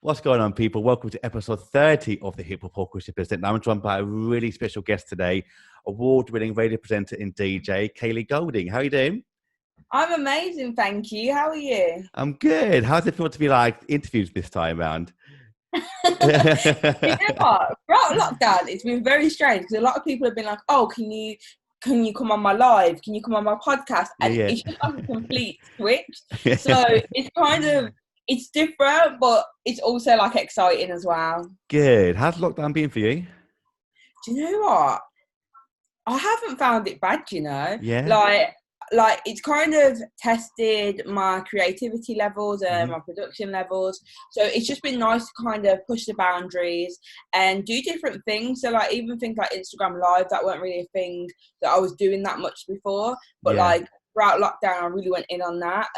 What's going on, people? Welcome to episode 30 of the Hip Hop Orchestra Presenting. I'm joined by a really special guest today, award-winning radio presenter and DJ, Kaylee Golding. How are you doing? I'm amazing, thank you. How are you? I'm good. How's it feel to be like interviews this time around? You know what? Throughout lockdown, it's been very strange because a lot of people have been like, "Oh, can you come on my live? Can you come on my podcast?" And it's just like a complete switch. So it's different, but it's also like exciting as well. Good. How's lockdown been for you? Do you know what? I haven't found it bad, you know? Yeah. Like it's kind of tested my creativity levels and my production levels. So it's just been nice to kind of push the boundaries and do different things. So like even things like Instagram Live, that weren't really a thing that I was doing that much before. But like throughout lockdown, I really went in on that.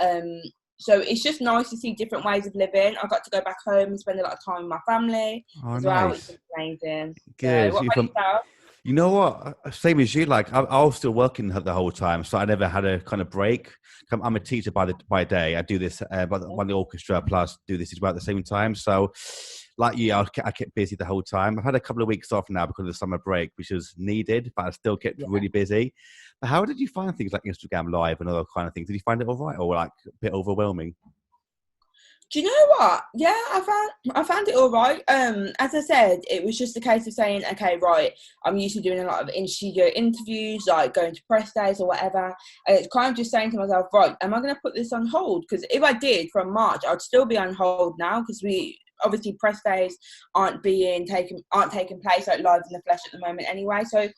So it's just nice to see different ways of living. I got to go back home and spend a lot of time with my family as well, which is amazing. Good. So what about yourself? You know what? Same as you. Like I was still working the whole time, so I never had a kind of break. I'm a teacher by day. I do this run the orchestra plus do this as well at the same time. So, like you, I kept busy the whole time. I've had a couple of weeks off now because of the summer break, which was needed, but I still kept really busy. But how did you find things like Instagram Live and other kind of things? Did you find it all right, or like a bit overwhelming? Do you know what? Yeah, I found it all right. As I said, it was just a case of saying, okay, right, I'm used to doing a lot of in-studio interviews, like going to press days or whatever. And it's kind of just saying to myself, right, am I going to put this on hold? Because if I did from March, I'd still be on hold now because obviously press days aren't taking place like live in the flesh at the moment anyway. So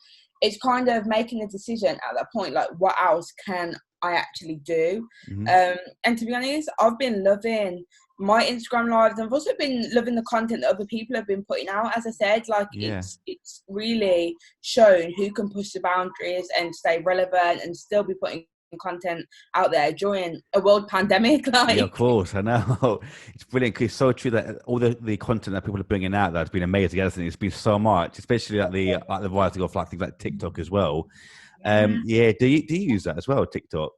it's kind of making a decision at that point, like what else can I actually do? And to be honest, I've been loving my Instagram lives. I've also been loving the content that other people have been putting out. As I said, like it's really shown who can push the boundaries and stay relevant and still be putting content out there during a world pandemic. Like, yeah, of course, I know. It's brilliant. It's so true that all the content that people are bringing out that's been amazing, hasn't it? It's been so much, especially like the rising of like things like TikTok as well. Do you use that as well, TikTok?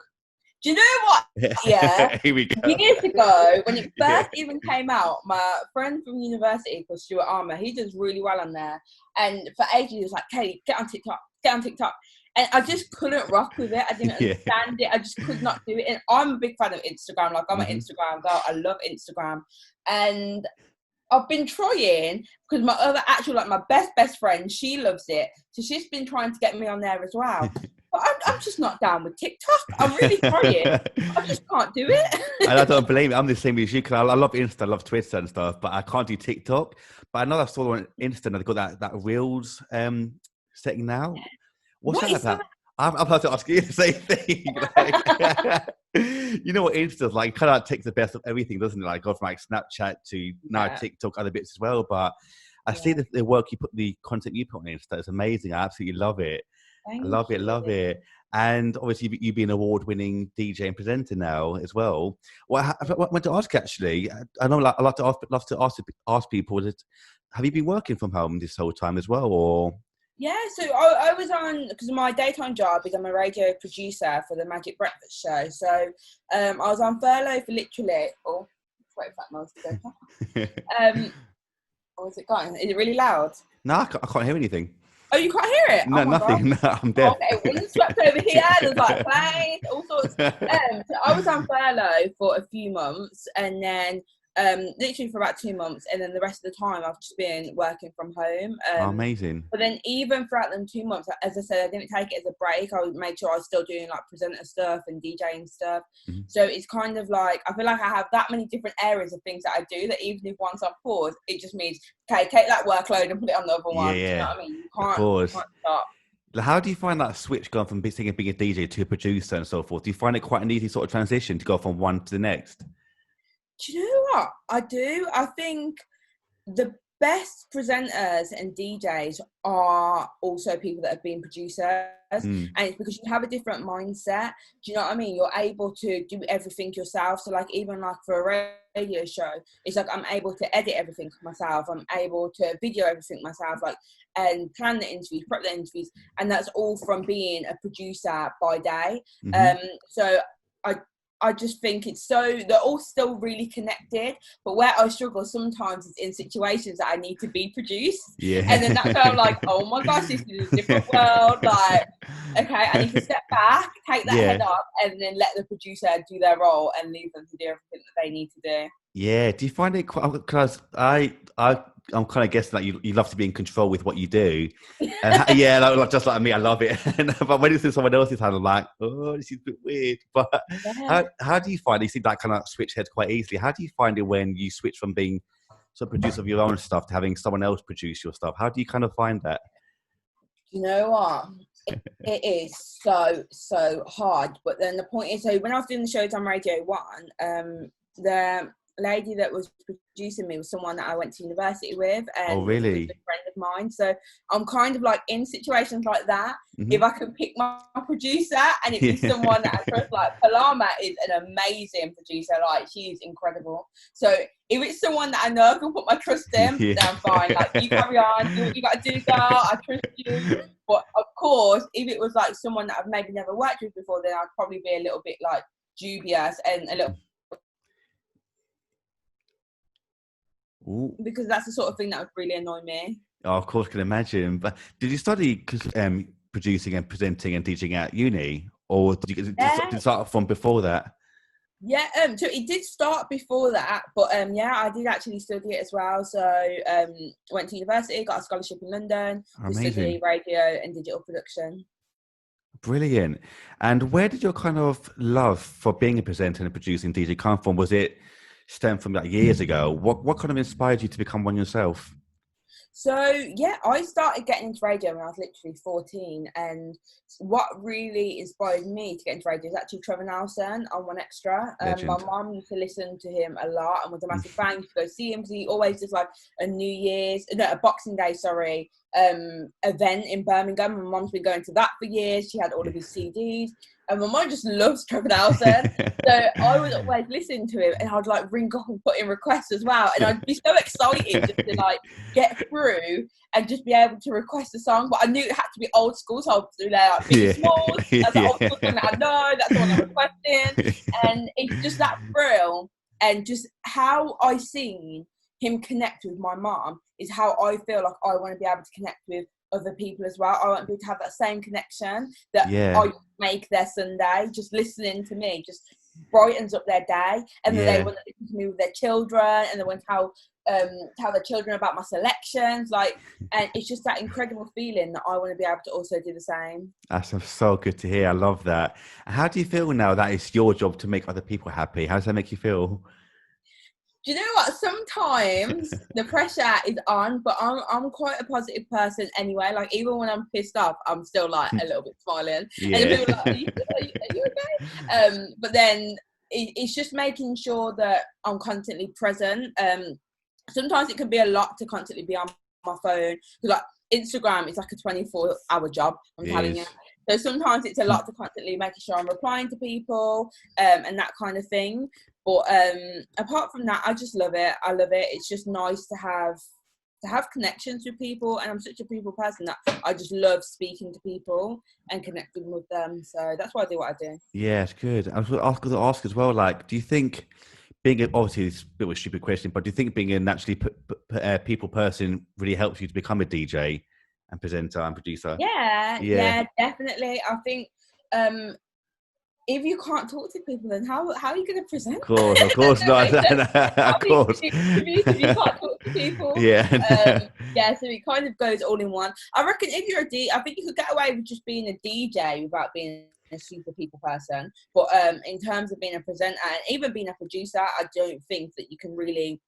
Do you know what? Yeah. Here we go. Years ago, when it first even came out, my friend from university called Stuart Armour, he does really well on there. And for ages, he was like, "Kate, get on TikTok. And I just couldn't rock with it. I didn't understand it. I just could not do it. And I'm a big fan of Instagram. Like, I'm an Instagram girl. I love Instagram. And I've been trying because my other my best friend, she loves it. So she's been trying to get me on there as well. But I'm just not down with TikTok. I'm really trying. I just can't do it. And I don't blame you. I'm the same as you because I love Insta, I love Twitter and stuff, but I can't do TikTok. But I know I saw on Insta and they've got that Reels setting now. What's that about? I'm about to ask you the same thing. You know what Insta's like? Kind of takes the best of everything, doesn't it? Like go from like Snapchat to now TikTok, other bits as well. But I see the work you put, the content you put on Insta. It's amazing. I absolutely love it. Thank I love it. And obviously, you've been an award-winning DJ and presenter now as well. Well, I want to ask actually. I know I love to ask people. Have you been working from home this whole time as well, or? Yeah, so I was on, because my daytime job is I'm a radio producer for the Magic Breakfast Show. So I was on furlough for literally, wait for that noise to go. Is it gone? Is it really loud? No, I can't hear anything. Oh, you can't hear it? No, nothing. No, I'm deaf. Okay, wind swept over here. There's like planes, all sorts. So I was on furlough for a few months, and then literally for about 2 months, and then the rest of the time I've just been working from home. Amazing. But then even throughout them 2 months, as I said, I didn't take it as a break. I made sure I was still doing like presenter stuff and DJing stuff. So it's kind of like I feel like I have that many different areas of things that I do that even if one's on pause, it just means okay, take that workload and put it on the other one. Yeah. You know what I mean? You Of course. can't stop. How do you find that switch going from being a DJ to a producer and so forth? Do you find it quite an easy sort of transition to go from one to the next? Do you know what? I do. I think the best presenters and DJs are also people that have been producers. And it's because you have a different mindset. Do you know what I mean? You're able to do everything yourself. So like even like for a radio show, it's like I'm able to edit everything myself. I'm able to video everything myself, like and plan the interviews, prep the interviews. And that's all from being a producer by day. So I just think they're all still really connected, but where I struggle sometimes is in situations that I need to be produced. Yeah. And then that's where I'm like, oh my gosh, this is a different world. Like, okay, I need to step back, take that head up, and then let the producer do their role and leave them to do everything that they need to do. Yeah. Do you find it quite, because I'm kind of guessing that you love to be in control with what you do. And yeah, like, just like me, I love it. But when it's in someone else's hand, I'm like, oh, this is a bit weird. But how do you find it? You see that kind of switch heads quite easily. How do you find it when you switch from being sort of producer of your own stuff to having someone else produce your stuff? How do you kind of find that? You know what? It is so hard. But then the point is, so when I was doing the shows on Radio 1, the lady that was producing me was someone that I went to university with, and oh really? was a friend of mine. So I'm kind of like in situations like that. Mm-hmm. If I can pick my producer and it be someone that I trust, like Palama is an amazing producer, like she's incredible. So if it's someone that I know I can put my trust in, then I'm fine. Like, you carry on, do what you got to do, girl. I trust you. But of course, if it was like someone that I've maybe never worked with before, then I'd probably be a little bit like dubious and a little. Ooh. Because that's the sort of thing that would really annoy me. Oh, of course, can imagine. But did you study producing and presenting and teaching at uni, or did you start from before that? Yeah, so it did start before that, but yeah, I did actually study it as well. So went to university, got a scholarship in London to study radio and digital production. Brilliant. And where did your kind of love for being a presenter and producing DJ come from? Was it stem from like years ago? What kind of inspired you to become one yourself? So yeah, I started getting into radio when I was literally 14, and what really inspired me to get into radio is actually Trevor Nelson on One Extra. My mum used to listen to him a lot and was a massive fan. Used to go see him because he always does like a Boxing Day, event in Birmingham. My mum's been going to that for years. She had all of his CDs. And my mum just loves Trevor Nelson. So I would always listen to him, and I'd like ring up and put in requests as well. And I'd be so excited just to like get through and just be able to request a song. But I knew it had to be old school, so I'd do like Biggie Smalls. That's the old school song that I know, that's the one I'm requesting. And it's just that thrill, and just how I seen him connect with my mom is how I feel like I want to be able to connect with other people as well. I want people to have that same connection that I make their Sunday. Just listening to me just brightens up their day, and then they want to listen to me with their children, and they want to tell their children about my selections. Like, and it's just that incredible feeling that I want to be able to also do the same. That's so good to hear. I love that. How do you feel now that it's your job to make other people happy? How does that make you feel? Do you know what? Sometimes the pressure is on, but I'm quite a positive person anyway. Like, even when I'm pissed off, I'm still like a little bit smiling. Yeah. And people are like, are you okay? But then it's just making sure that I'm constantly present. Sometimes it can be a lot to constantly be on my phone. Like, Instagram is like a 24-hour job, I'm telling you. So sometimes it's a lot to constantly making sure I'm replying to people and that kind of thing. But apart from that, I just love it. I love it. It's just nice to have connections with people, and I'm such a people person that I just love speaking to people and connecting with them. So that's why I do what I do. Yeah, it's good. I was going to ask as well, like, do you think obviously it's a bit of a stupid question, but do you think being a naturally people person really helps you to become a DJ and presenter and producer? Yeah, definitely. I think if you can't talk to people, then how are you going to present? Of course not. Of course. If you can't talk to people. Yeah. So it kind of goes all in one. I reckon if you're a DJ, I think you could get away with just being a DJ without being a super people person. But in terms of being a presenter and even being a producer, I don't think that you can really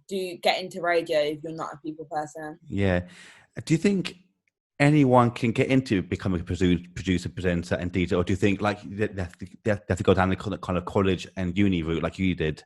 get into radio if you're not a people person. Yeah. Do you think anyone can get into becoming a producer, presenter, and DJ, or do you think like they have to go down the kind of college and uni route like you did?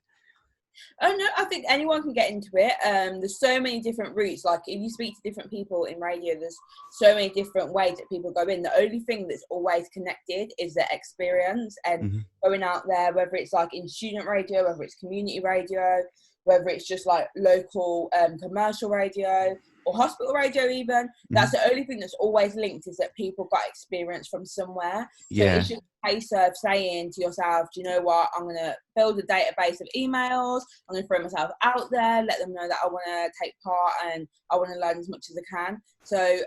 Oh no, I think anyone can get into it. There's so many different routes. Like, if you speak to different people in radio, there's so many different ways that people go in. The only thing that's always connected is their experience and going out there, whether it's like in student radio, whether it's community radio. whether it's just like local commercial radio or hospital radio even. That's the only thing that's always linked, is that people got experience from somewhere. So it's just a case of saying to yourself, do you know what, I'm going to build a database of emails, I'm going to throw myself out there, let them know that I want to take part and I want to learn as much as I can. So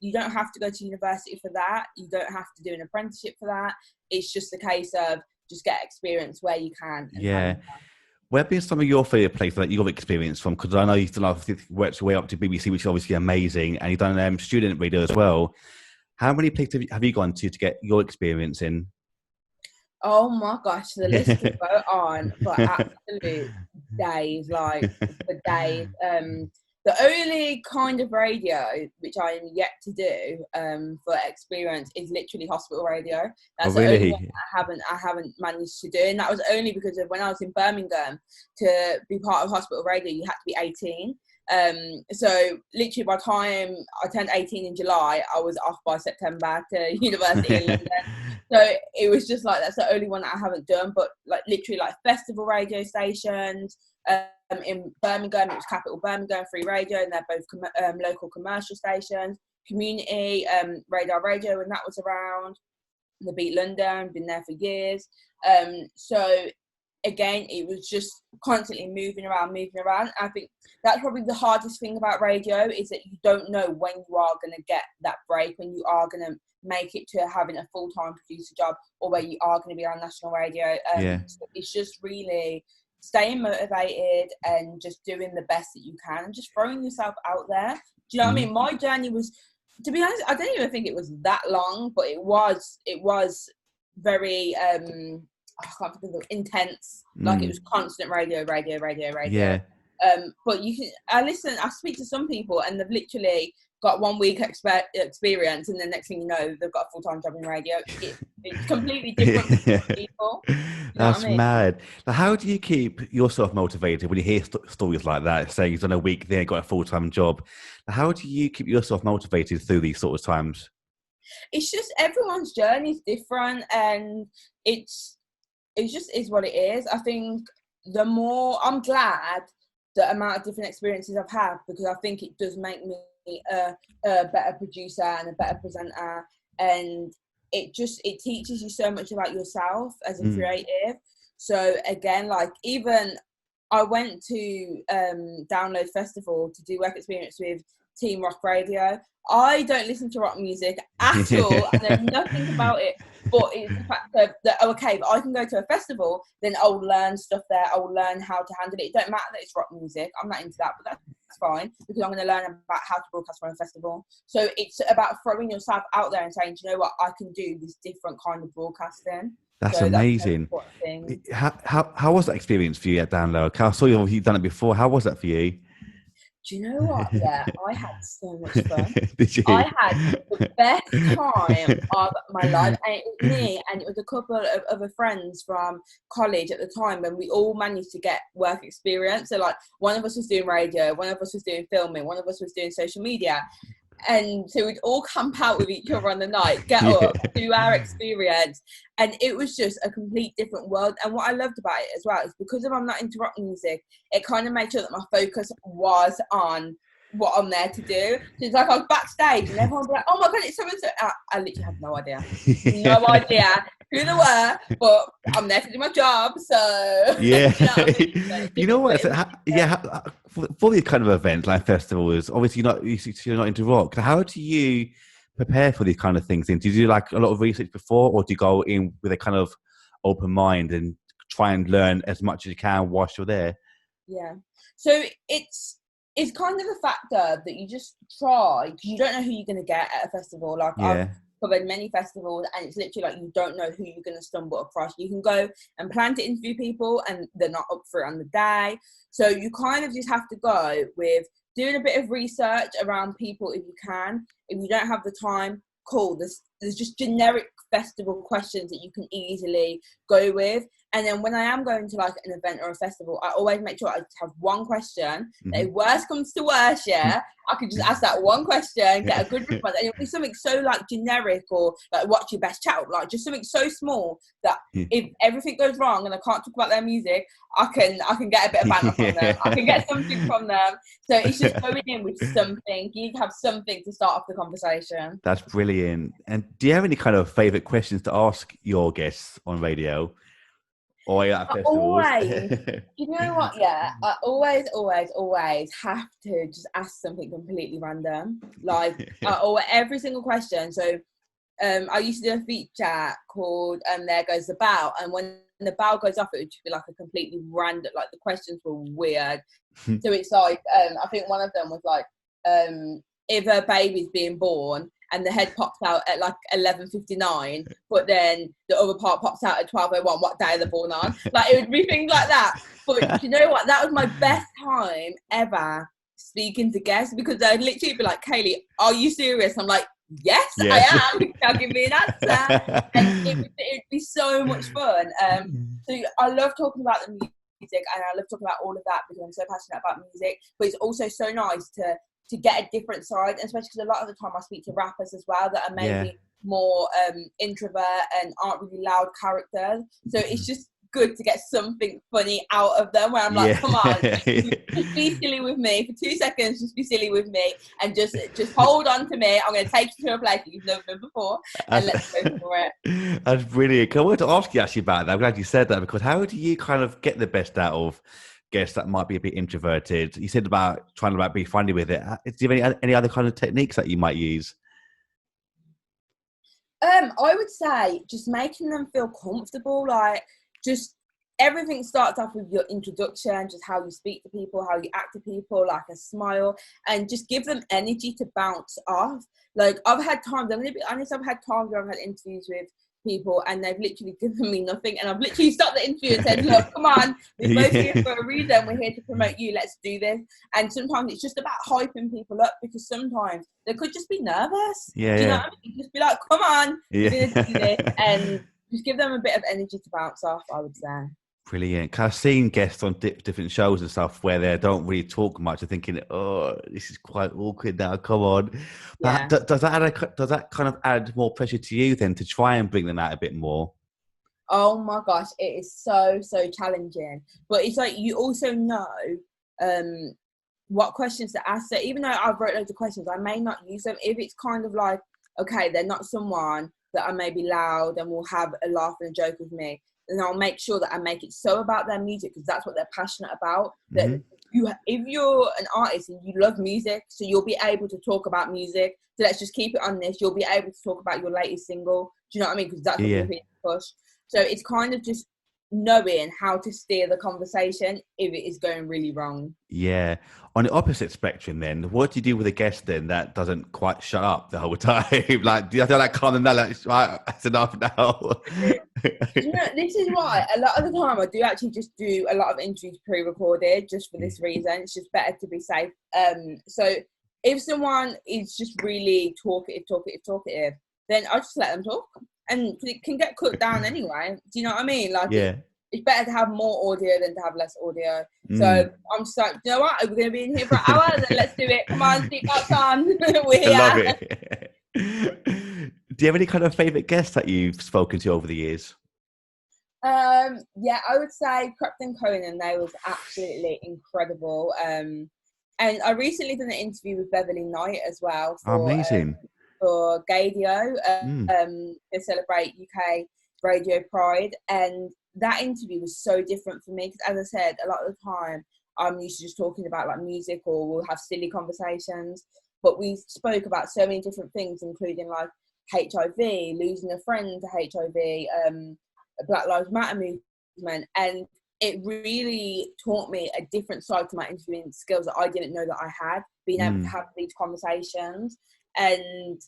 you don't have to go to university for that, you don't have to do an apprenticeship for that. It's just a case of just get experience where you can. Where have been some of your favourite places that you've experienced from? Because I know you've done worked your way up to BBC, which is obviously amazing, and you've done student radio as well. How many places have you gone to get your experience in? Oh my gosh, the list could go on for absolute days, like for days. The only kind of radio which I am yet to do for experience is literally hospital radio. That's the only one I haven't managed to do, and that was only because of when I was in Birmingham. To be part of hospital radio, you had to be 18. So literally by the time I turned 18 in July, I was off by September to university in London. So it was just like, that's the only one that I haven't done. But like literally like festival radio stations, in Birmingham, it was Capital Birmingham Free Radio, and they're both local commercial stations. Community radio when that was around. The Beat London, been there for years. So again, it was just constantly moving around. I think that's probably the hardest thing about radio, is that you don't know when you are going to get that break, when you are going to make it to having a full-time producer job, or where you are going to be on national radio. So it's just really staying motivated and just doing the best that you can and just throwing yourself out there. Do you know what I mean? My journey was, to be honest, I don't even think it was that long, but it was very I can't think of it, intense. Like it was constant radio. Yeah. But I speak to some people and they've literally got 1 week experience, and the next thing you know, they've got a full-time job in radio. It's completely different for people. That's mad. Now, how do you keep yourself motivated when you hear stories like that, saying you've done a week there, got a full-time job? How do you keep yourself motivated through these sort of times? It's just everyone's journey is different, and it's just is what it is. I think the more I'm glad the amount of different experiences I've had, because I think it does make me a better producer and a better presenter, and it teaches you so much about yourself as a creative. So again, like even I went to Download Festival to do work experience with Team Rock Radio. I don't listen to rock music at all. I know nothing about it, but it's the fact that okay, but I can go to a festival, then I'll learn stuff there. I'll learn how to handle it. It don't matter that it's rock music. I'm not into that, but that's fine, because I'm going to learn about how to broadcast from a festival. So it's about throwing yourself out there and saying, do you know what, I can do this different kind of broadcasting. That's amazing. How was that experience for you at Download? I saw you've done it before. How was that for you? Do you know what? Yeah, I had so much fun. Did you? I had the best time of my life, and it was me and it was a couple of other friends from college at the time, when we all managed to get work experience. So like one of us was doing radio, one of us was doing filming, one of us was doing social media. And so we'd all camp out with each other on the night, get up, do our experience. And it was just a complete different world. And what I loved about it as well is because I'm not into rock music, it kind of made sure that my focus was on what I'm there to do. So it's like I was backstage and everyone would be like, oh my God, it's someone. I literally had no idea. No idea who they were, but I'm there to do my job. So yeah. You know what? For these kind of events like festivals, obviously you're not into rock. How do you prepare for these kind of things? And do you do like a lot of research before, or do you go in with a kind of open mind and try and learn as much as you can whilst you're there? Yeah. So it's kind of the factor that you just try, because you don't know who you're going to get at a festival. Like I've covered many festivals, and it's literally like you don't know who you're going to stumble across. You can go and plan to interview people and they're not up for it on the day. So you kind of just have to go with doing a bit of research around people if you can. If you don't have the time, cool. There's just generic festival questions that you can easily go with. And then when I am going to like an event or a festival, I always make sure I have one question. That if worst comes to worst, I could just ask that one question, get a good response. And it'll be something so like generic, or like what's your best chat, like just something so small that if everything goes wrong and I can't talk about their music, I can get a bit of banter from them. I can get something from them. So it's just going in with something. You have something to start off the conversation. That's brilliant. And do you have any kind of favourite questions to ask your guests on radio? Or at festivals? Always. You know what? Yeah, I always have to just ask something completely random, like or every single question. So, I used to do a feature called "There Goes the Bell," and when the bell goes off, it would just be like a completely random. Like the questions were weird. So it's like I think one of them was like, if a baby's being born and the head pops out at like 11:59, but then the other part pops out at 12:01, what day are they born on? Like it would be things like that. But you know what? That was my best time ever speaking to guests, because they'd literally be like, Kaylee, are you serious? I'm like, yes, I am. Now give me an answer. And it'd be so much fun. So I love talking about the music, and I love talking about all of that because I'm so passionate about music. But it's also so nice to get a different side, especially because a lot of the time I speak to rappers as well that are maybe more introvert and aren't really loud characters. So it's just good to get something funny out of them, where I'm like, come on, just be silly with me for 2 seconds, just be silly with me, and just hold on to me. I'm going to take you to a place that you've never been before, and let's go for it. That's brilliant. I wanted to ask you actually about that. I'm glad you said that, because how do you kind of get the best out of guests that might be a bit introverted? You said about trying to be funny with it. Do you have any other kind of techniques that you might use? I would say just making them feel comfortable. Like, just everything starts off with your introduction, just how you speak to people, how you act to people, like a smile, and just give them energy to bounce off. Like, I've had times, I'm going to be honest, I've had times where I've had interviews with people and they've literally given me nothing, and I've literally stopped the interview and said, look, come on, we're both here for a reason, we're here to promote you, let's do this. And sometimes it's just about hyping people up, because sometimes they could just be nervous. Do you know what I mean? Just be like, come on, we're going to do this, and just give them a bit of energy to bounce off, I would say. Brilliant. Cause I've seen guests on different shows and stuff where they don't really talk much. I'm thinking, oh, this is quite awkward now. Come on. But does that kind of add more pressure to you then to try and bring them out a bit more? Oh my gosh, it is so challenging. But it's like you also know what questions to ask. So even though I've wrote loads of questions, I may not use them if it's kind of like, okay, they're not someone that I may be loud and will have a laugh and a joke with me. And I'll make sure that I make it so about their music, because that's what they're passionate about. That if you're an artist and you love music, so you'll be able to talk about music. So let's just keep it on this. You'll be able to talk about your latest single. Do you know what I mean? Because that's what you're being pushed. So it's kind of just knowing how to steer the conversation if it is going really wrong. Yeah. On the opposite spectrum then, what do you do with a guest then that doesn't quite shut up the whole time? Like, do you have to like calm them down, like, right, that's enough now? You know, this is why a lot of the time I do actually just do a lot of interviews pre-recorded, just for this reason. It's just better to be safe. So if someone is just really talkative, then I just let them talk, and it can get cut down anyway. Do you know what I mean? Like, it's better to have more audio than to have less audio. So I'm just like, you know what? We're going to be in here for an hour, then let's do it. Come on, seatbelts on. We're here. I love it. Do you have any kind of favourite guests that you've spoken to over the years? Yeah, I would say Presenting Conan. They was absolutely incredible. And I recently did an interview with Beverly Knight as well. Amazing. For Gadio, to celebrate UK Radio Pride, and that interview was so different for me, because as I said, a lot of the time I'm used to just talking about like music, or we'll have silly conversations, but we spoke about so many different things, including like HIV, losing a friend to HIV, Black Lives Matter movement, and it really taught me a different side to my interviewing skills that I didn't know that I had, being able to have these conversations. And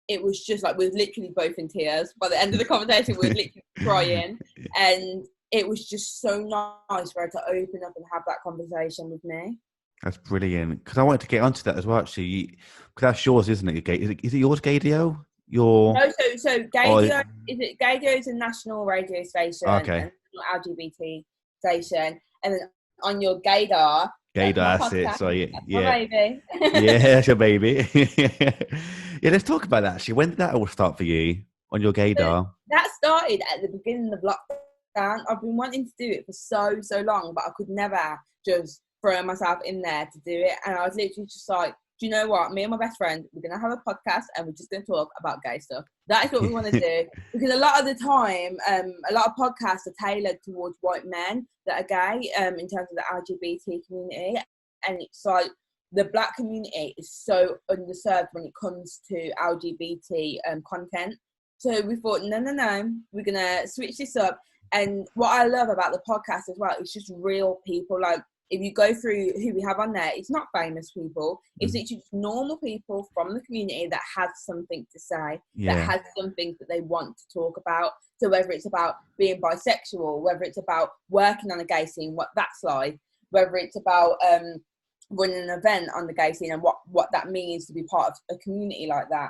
it was just like, we were literally both in tears by the end of the conversation. We were literally crying, and it was just so nice for her to open up and have that conversation with me. That's brilliant, because I wanted to get onto that as well, actually, because that's yours, isn't it? Is it yours, Gadio? No, so Gadio, Gadio is a national radio station. Okay. LGBT station, and then on your gaydar. Gaydar, that's it. So yeah, my baby. Yeah, that's your baby. Yeah, let's talk about that. Actually, when did that all start for you on your gaydar? That started at the beginning of lockdown. I've been wanting to do it for so long, but I could never just throw myself in there to do it. And I was literally just like, do you know what? Me and my best friend, we're going to have a podcast and we're just going to talk about gay stuff. That is what we want to do. Because a lot of the time, a lot of podcasts are tailored towards white men that are gay in terms of the LGBT community. And it's like the black community is so underserved when it comes to LGBT content. So we thought, no, we're going to switch this up. And what I love about the podcast as well, it's just real people. Like, if you go through who we have on there, it's not famous people. It's literally just normal people from the community that has something to say, that has something that they want to talk about. So whether it's about being bisexual, whether it's about working on a gay scene, what that's like, whether it's about running an event on the gay scene and what that means to be part of a community like that.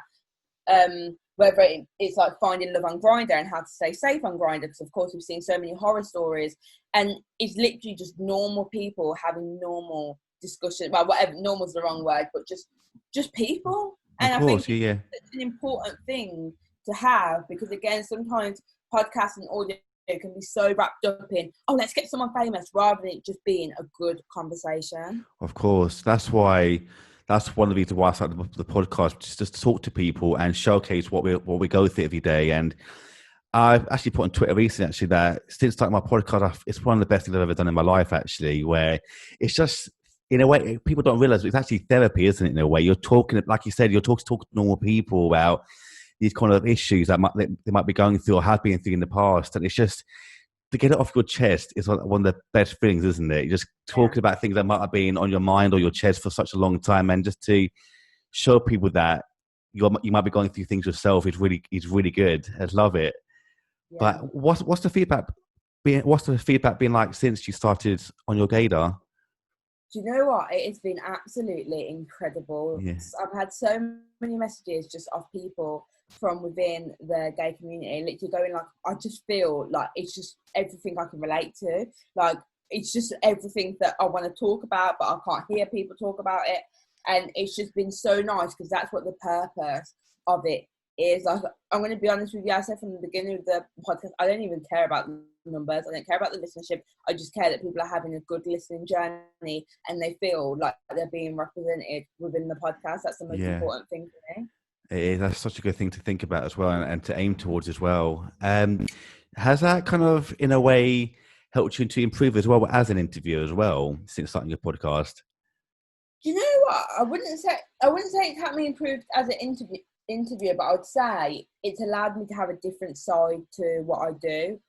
Whether it's like finding love on Grindr and how to stay safe on Grindr, because of course we've seen so many horror stories, and it's literally just normal people having normal discussion. Well, whatever, normal's the wrong word, but just people. And of course, I think it's an important thing to have, because again, sometimes podcasts and audio can be so wrapped up in, oh, let's get someone famous, rather than it just being a good conversation. Of course, that's one of the reasons why I started the podcast, just to talk to people and showcase what we go through every day. And I've actually put on Twitter recently, that since starting my podcast, it's one of the best things I've ever done in my life, actually, where it's just, in a way, people don't realize it's actually therapy, isn't it? In a way, you're talking, like you said, you're talking to normal people about these kind of issues that they might be going through or have been through in the past. And it's just, to get it off your chest is one of the best things, isn't it? You're just talking about things that might have been on your mind or your chest for such a long time, and just to show people that you might be going through things yourself is really good. I love it. Yeah. But what's the feedback been like since you started on your gaydar? Do you know what? It has been absolutely incredible. Yes. I've had so many messages just of people from within the gay community, literally going like, I just feel like it's just everything I can relate to. Like, it's just everything that I want to talk about, but I can't hear people talk about it. And it's just been so nice, because that's what the purpose of it is. Like, I'm going to be honest with you, I said from the beginning of the podcast, I don't even care about the numbers. I don't care about the listenership. I just care that people are having a good listening journey and they feel like they're being represented within the podcast. That's the most important thing for me. That's such a good thing to think about as well, and to aim towards as well. Has that kind of, in a way, helped you to improve as well as an interviewer as well since starting your podcast? Do you know what? I wouldn't say it's helped me improve as an interviewer, but I would say it's allowed me to have a different side to what I do.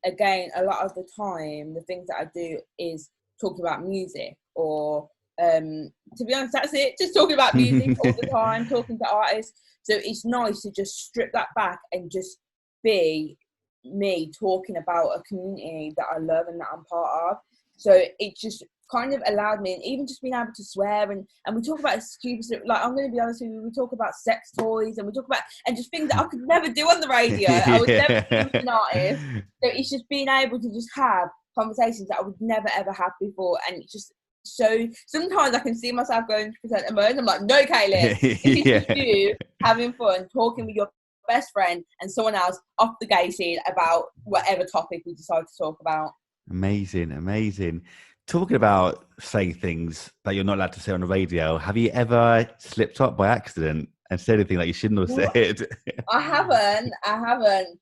Again, a lot of the time, the things that I do is talk about music, or to be honest, that's it. Just talking about music all the time, talking to artists. So it's nice to just strip that back and just be me talking about a community that I love and that I'm part of. So it just kind of allowed me, and even just being able to swear and we talk about stupid stuff. Like, I'm going to be honest with you, we talk about sex toys and we talk about, and just things that I could never do on the radio. I would never be an artist. So it's just being able to just have conversations that I would never ever have before, and it's just, so sometimes I can see myself going to present a mode. I'm like, no, Kaylee, it's just you having fun, talking with your best friend and someone else off the gay scene about whatever topic we decide to talk about. Amazing. Talking about saying things that you're not allowed to say on the radio, have you ever slipped up by accident and said anything that you shouldn't have said? I haven't,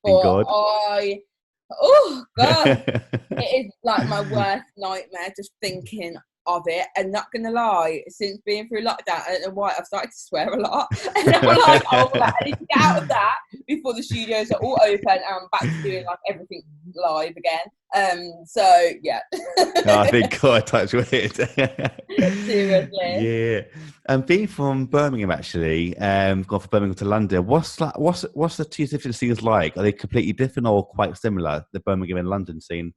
but oh God, it is like my worst nightmare just thinking of it. And not gonna lie, since being through lockdown, I don't know why, I've started to swear a lot, and I'm like, oh, I need to get out of that before the studios are all open and I'm back to doing like everything live again. So yeah. I think God, touch with it. Seriously. Yeah. And being from Birmingham, actually, gone from Birmingham to London, what's the two different scenes like? Are they completely different or quite similar, the Birmingham and London scene?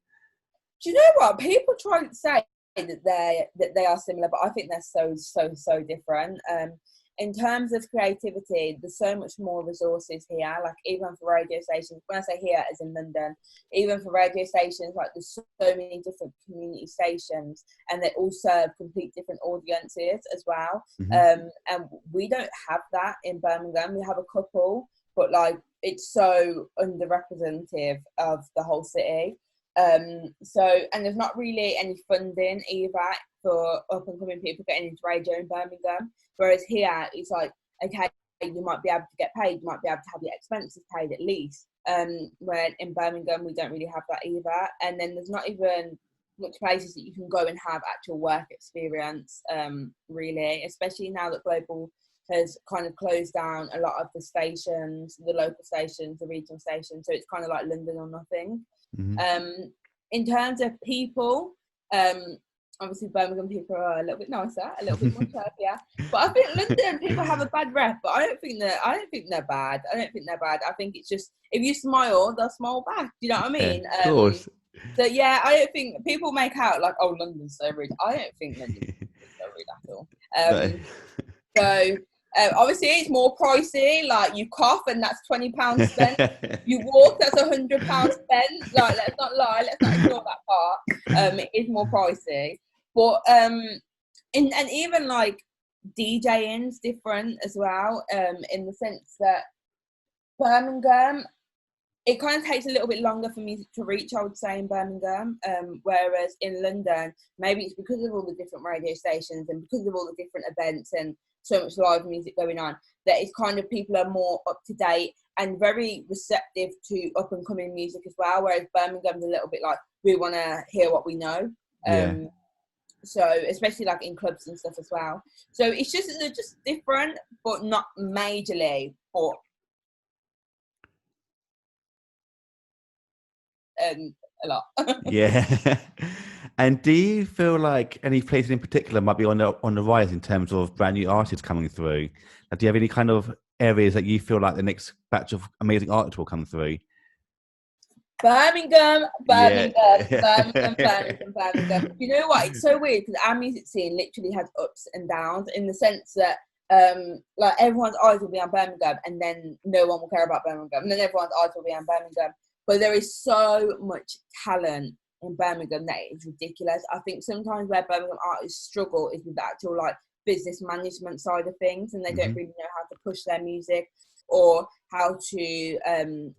Do you know what? People try to say that they are similar, but I think they're so different. In terms of creativity, there's so much more resources here. Like even for radio stations, when I say here, as in London, even for radio stations, like there's so many different community stations, and they all serve complete different audiences as well. And we don't have that in Birmingham. We have a couple, but like it's so underrepresentative of the whole city. So, and there's not really any funding either for up and coming people getting into radio in Birmingham. Whereas here, it's like, okay, you might be able to get paid, you might be able to have your expenses paid at least. Where in Birmingham, we don't really have that either. And then there's not even much places that you can go and have actual work experience, really, especially now that Global has kind of closed down a lot of the stations, the local stations, the regional stations. So it's kind of like London or nothing. In terms of people, obviously Birmingham people are a little bit nicer, a little bit more chirpier. But I think London people have a bad rep, but I don't think they're bad. I think it's just if you smile, they'll smile back. Do you know what I mean? Of course. So yeah, I don't think people make out like, oh, London's so rude. I don't think London's so rude at all. So obviously it's more pricey. Like you cough and that's £20 spent. You walk, that's £100 spent. Like let's not lie, let's not ignore that part. It is more pricey, but and even like DJing's different as well. In the sense that Birmingham, it kind of takes a little bit longer for music to reach, I would say, in Birmingham. Whereas in London, maybe it's because of all the different radio stations and because of all the different events and so much live music going on, that it's kind of people are more up to date and very receptive to up and coming music as well. Whereas Birmingham's a little bit like, we want to hear what we know. So especially like in clubs and stuff as well. So it's just, they're just different, but not majorly, but a lot. Yeah. And do you feel like any places in particular might be on the rise in terms of brand new artists coming through? Like, do you have any kind of areas that you feel like the next batch of amazing artists will come through? Birmingham. You know what? It's so weird because our music scene literally has ups and downs in the sense that like everyone's eyes will be on Birmingham and then no one will care about Birmingham, and then everyone's eyes will be on Birmingham. But there is so much talent in Birmingham that is ridiculous. I think sometimes where Birmingham artists struggle is with the actual like business management side of things, and they don't really know how to push their music or how to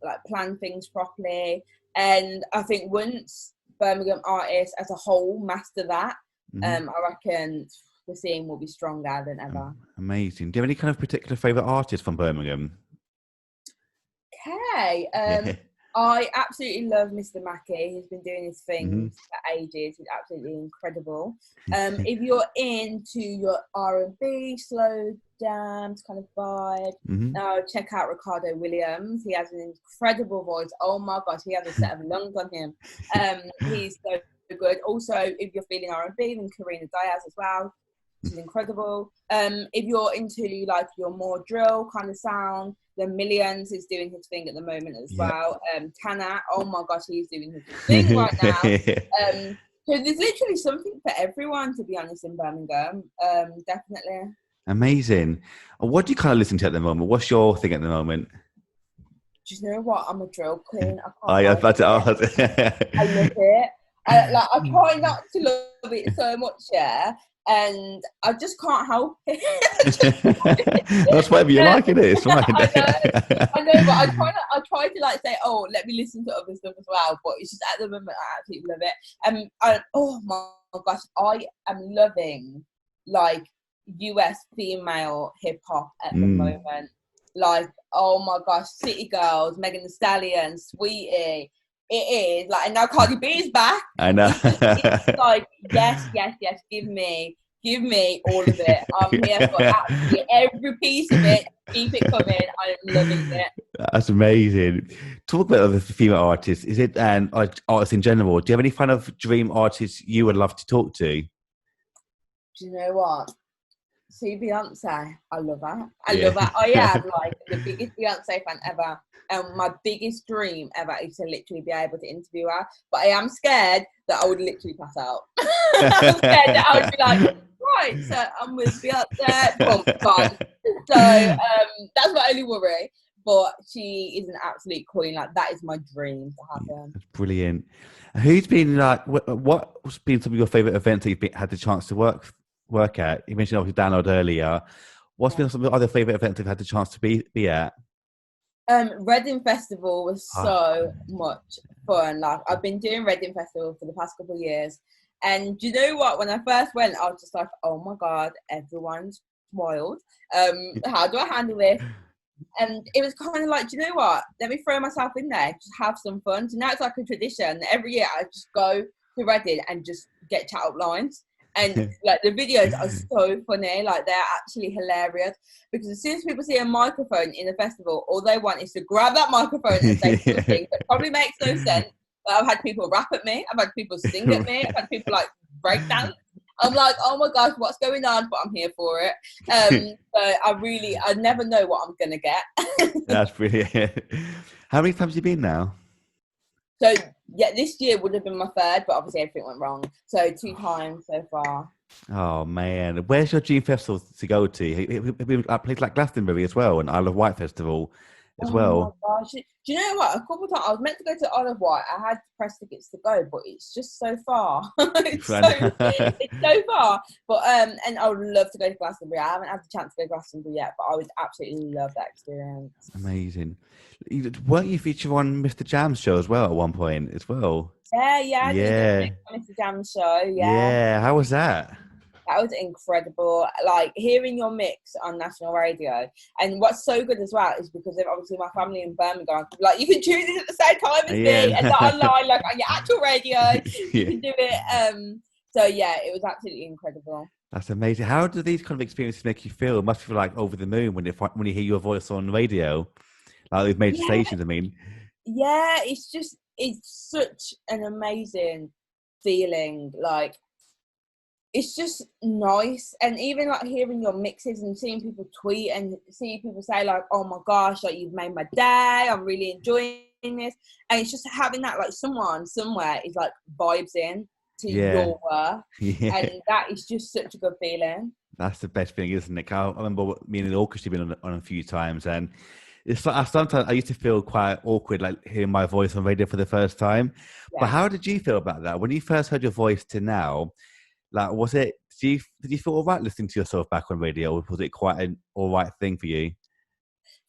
like plan things properly. And I think once Birmingham artists as a whole master that, I reckon the scene will be stronger than ever. Amazing. Do you have any kind of particular favourite artist from Birmingham? Okay. I absolutely love Mr. Mackey. He's been doing his thing for ages. He's absolutely incredible. If you're into your R&B, slow jams kind of vibe, now check out Ricardo Williams. He has an incredible voice. Oh my gosh, he has a set of lungs on him. He's so good. Also, if you're feeling R&B, then Karina Diaz as well. She's incredible. If you're into like your more drill kind of sound, the Millions is doing his thing at the moment as well. Tana, oh my gosh, he's doing his thing right now. So there's literally something for everyone, to be honest, in Birmingham. Definitely. Amazing. What do you kind of listen to at the moment? What's your thing at the moment? Do you know what? I'm a drill queen. I love it. I love it. I try not to love it so much, and I just can't help it. That's whatever you like it is. Right? I know, but I try to like say, oh, let me listen to other stuff as well. But it's just at the moment I absolutely love it. Oh my gosh, I am loving like US female hip hop at the moment. Like, oh my gosh, City Girls, Megan Thee Stallion, Sweetie. It is like, and now Cardi B is back. I know. It's like yes, give me all of it. I'm here for absolutely every piece of it. Keep it coming. I'm loving it. That's amazing. Talk about other female artists. Is it artists in general? Do you have any kind of dream artists you would love to talk to? Do you know what? See Beyonce, I love her. I love her. I am like the biggest Beyonce fan ever. And my biggest dream ever is to literally be able to interview her. But I am scared that I would literally pass out. I'm scared that I would be like, right, so I'm with Beyonce, boom, gone. So that's my only worry. But she is an absolute queen. Like, that is my dream to happen. That's brilliant. Who's been like, what's been some of your favourite events that you've had the chance to work at? You mentioned obviously Download earlier. What's been some of the other favourite events you've had the chance to be at? Reading Festival was so much fun. Like, I've been doing Reading Festival for the past couple of years. And do you know what? When I first went, I was just like, oh my God, everyone's wild. How do I handle this? And it was kind of like, do you know what? Let me throw myself in there, just have some fun. So now it's like a tradition. Every year I just go to Reading and just get chat up lines. And like the videos are so funny, like they're actually hilarious. Because as soon as people see a microphone in a festival, all they want is to grab that microphone and say something that probably makes no sense. But I've had people rap at me, I've had people sing at me, I've had people like break dance. I'm like, oh my gosh, what's going on? But I'm here for it. So I never know what I'm gonna get. That's brilliant. How many times have you been now? So yeah, this year would have been my third, but obviously everything went wrong. So 2 times so far. Oh man, where's your dream festival to go to? Have you been at places like Glastonbury as well, and Isle of Wight Festival as well? Oh my gosh. Do you know what? A couple of times I was meant to go to Isle of Wight. I had press tickets to go, but it's just so far. it's so far. But and I would love to go to Glastonbury. I haven't had the chance to go to Glastonbury yet, but I would absolutely love that experience. Amazing. Weren't you featured on Mr. Jam's show as well at one point as well? Yeah. Mr. Jam show. Yeah. How was that? That was incredible. Like, hearing your mix on national radio. And what's so good as well is because of obviously my family in Birmingham. Like, you can choose it at the same time as me and not online, like on your actual radio. You can do it. So yeah, it was absolutely incredible. That's amazing. How do these kind of experiences make you feel? It must feel like over the moon when you hear your voice on radio, like these major stations. I mean, yeah, it's such an amazing feeling. Like, it's just nice. And even like hearing your mixes and seeing people tweet and see people say like, oh my gosh, like, you've made my day, I'm really enjoying this. And it's just having that, like, someone somewhere is like vibes in to your work. And that is just such a good feeling. That's the best thing, isn't it? I remember me and the orchestra been on a few times, and it's like sometimes I used to feel quite awkward, like hearing my voice on radio for the first time. But how did you feel about that when you first heard your voice to now? Like, did you feel all right listening to yourself back on radio, or was it quite an all right thing for you?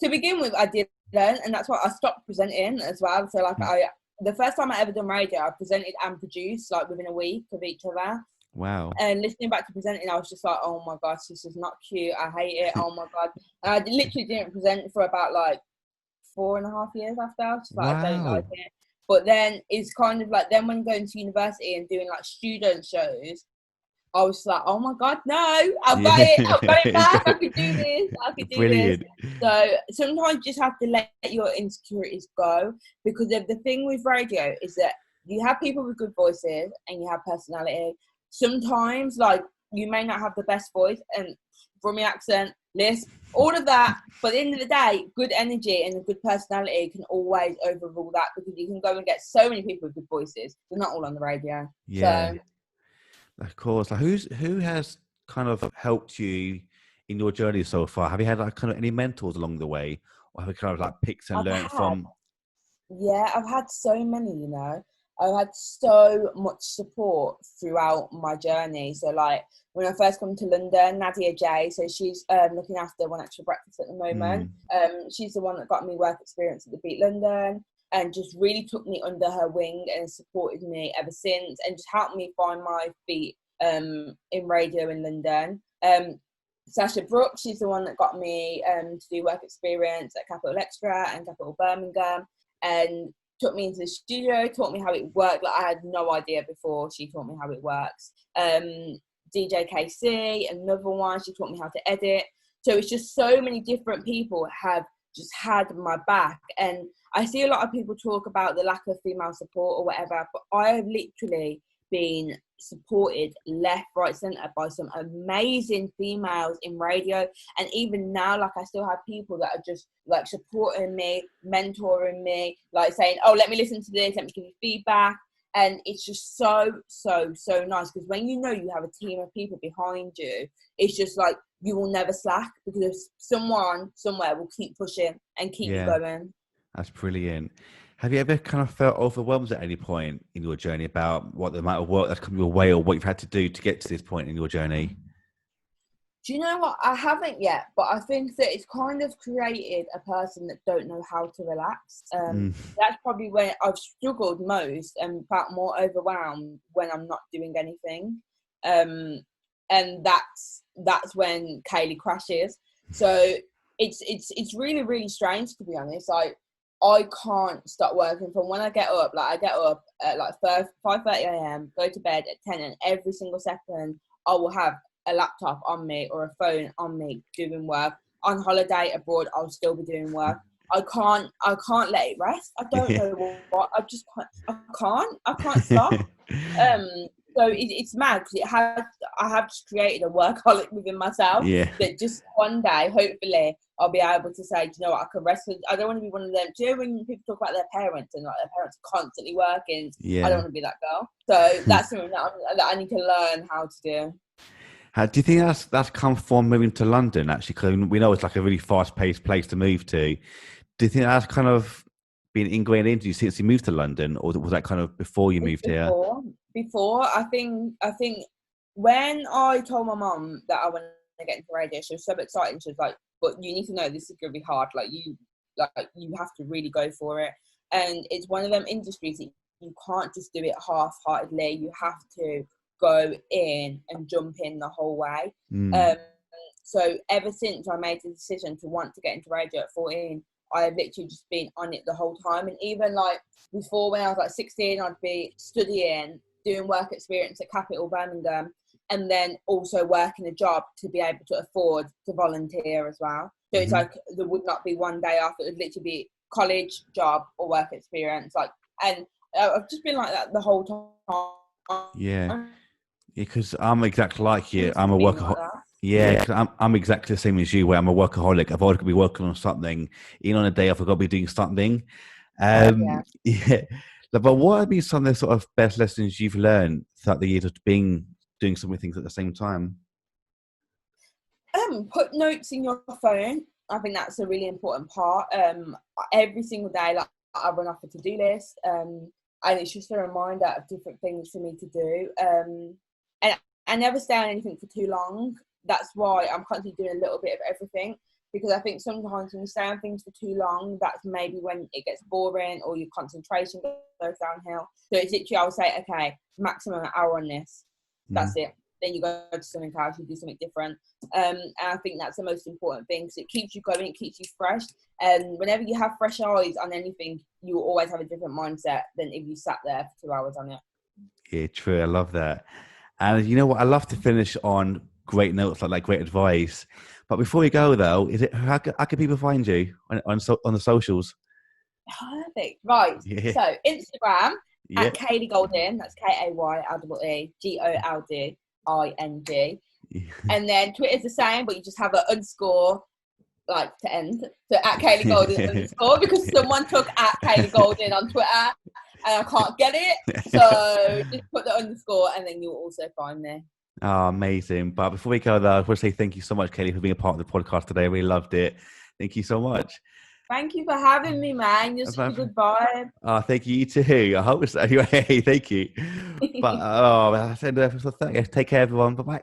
To begin with, I didn't, and that's why I stopped presenting as well. So like, the first time I ever done radio, I presented and produced like within a week of each other. Wow. And listening back to presenting, I was just like, oh my gosh, this is not cute. I hate it. Oh my God. And I literally didn't present for about like 4.5 years after. Just like, I don't like it. But then it's kind of like, then when going to university and doing like student shows, I was like, oh my God, no, I've got it back, I could do this, Brilliant. This. So sometimes you just have to let your insecurities go, because the thing with radio is that you have people with good voices and you have personality. Sometimes, like, you may not have the best voice and from your accent, lisp, all of that, but at the end of the day, good energy and a good personality can always overrule that, because you can go and get so many people with good voices. They're not all on the radio. Yeah. So, of course. Like, who has kind of helped you in your journey so far? Have you had like kind of any mentors along the way, or have you kind of like picked and learned from? Yeah, I've had so many. You know, I've had so much support throughout my journey. So like when I first come to London, Nadia J, so she's looking after One Extra Breakfast at the moment. She's the one that got me work experience at the Beat London, and just really took me under her wing and supported me ever since, and just helped me find my feet in radio in London. Sasha Brooks, she's the one that got me to do work experience at Capital Extra and Capital Birmingham, and took me into the studio, taught me how it worked. Like, I had no idea before she taught me how it works. DJ KC, another one, she taught me how to edit. So it's just so many different people have just had my back. And I see a lot of people talk about the lack of female support or whatever, but I have literally been supported left, right, centre by some amazing females in radio. And even now, like, I still have people that are just like supporting me, mentoring me, like saying, oh, let me listen to this, let me give you feedback. And it's just so nice, because when you know you have a team of people behind you, it's just like you will never slack, because someone somewhere will keep pushing and keep you going. That's brilliant. Have you ever kind of felt overwhelmed at any point in your journey about what the amount of work that's come your way, or what you've had to do to get to this point in your journey? Do you know what? I haven't yet, but I think that it's kind of created a person that don't know how to relax. That's probably when I've struggled most and felt more overwhelmed, when I'm not doing anything. And that's when Kaylee crashes. So it's really, really strange, to be honest. Like, I can't stop working from when I get up. Like, I get up at like 5:30 a.m., go to bed at 10, and every single second I will have a laptop on me or a phone on me doing work. On holiday abroad, I'll still be doing work. I can't let it rest. I don't know what. I can't stop. So it's mad, because I have just created a workaholic within myself. That just one day, hopefully, I'll be able to say, do you know what, I can rest. I don't want to be one of them. Do you know when people talk about their parents and like their parents are constantly working? I don't want to be that girl. So that's something that I need to learn how to do. Do you think that's come from moving to London, actually? Because we know it's like a really fast-paced place to move to. Do you think that's kind of been ingrained into you since you moved to London, or was that kind of before you moved here? Before, I think when I told my mum that I want to get into radio, she was so excited. She was like, "But you need to know this is going to be hard. Like you have to really go for it." And it's one of them industries that you can't just do it half-heartedly. You have to go in and jump in the whole way. So ever since I made the decision to want to get into radio at 14, I have literally just been on it the whole time. And even like before, when I was like 16, I'd be studying, doing work experience at Capital Birmingham, and then also working a job to be able to afford to volunteer as well. So it's like there would not be one day off. It would literally be college, job, or work experience. Like, and I've just been like that the whole time. Yeah, because I'm exactly like you. I'm a workaholic. Cause I'm exactly the same as you, where I'm a workaholic. I've always got to be working on something. Even on a day off, I've got to be doing something. But what have been some of the sort of best lessons you've learned throughout the years of doing so many things at the same time? Put notes in your phone. I think that's a really important part. Every single day, like, I run off a to-do list, and it's just a reminder of different things for me to do. And I never stay on anything for too long. That's why I'm constantly doing a little bit of everything, because I think sometimes when you stay on things for too long, that's maybe when it gets boring or your concentration goes downhill. So it's literally, I'll say, okay, maximum an hour on this. That's it. Then you go to something else, you do something different. And I think that's the most important thing, because it keeps you going, it keeps you fresh. And whenever you have fresh eyes on anything, you will always have a different mindset than if you sat there for 2 hours on it. Yeah, true. I love that. And you know what? I love to finish on great notes, like great advice. But before we go, though, how can people find you on the socials? Perfect. Right. Yeah. So Instagram at Kaylee Golding. That's KayleeGolding. And then Twitter's the same, but you just have an underscore like to end. So at Kaylee Golding underscore, because someone took at Kaylee Golding on Twitter and I can't get it. So just put the underscore and then you'll also find me. Oh, amazing. But before we go, though, I want to say thank you so much, Kaylee, for being a part of the podcast today. I really loved it. Thank you so much. Thank you for having me, man. You're such a good vibe. Oh, thank you. You too. I hope so. Anyway, thank you. But, I said, take care, everyone. Bye-bye.